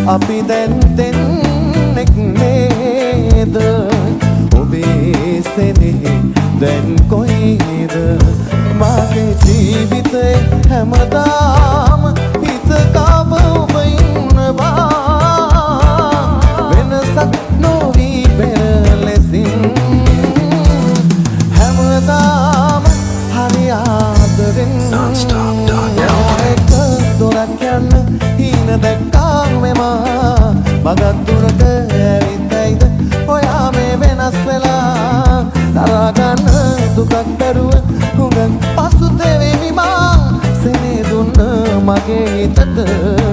අපි දැන් දෙන්නෙක් නේද ඔබේ සෙනෙහි දැන් කොයිද මගේ ජීවිතේ හැමදාම හිත කව ඔබ ඉන්නවා වෙනසක් නොවී පෙර ලෙසින් හැමදාම හරි ආදරෙන් දොරක් යන්න හීන දැක්කා මෙමා මගක් දුරට ඇවිත් ඔයා මේ වෙනස් වෙලා තරහා ගන්න දුකක් දරුව හුඟක් පසුතැවෙමි මා සෙනෙහ දුන්න මගේ හිතට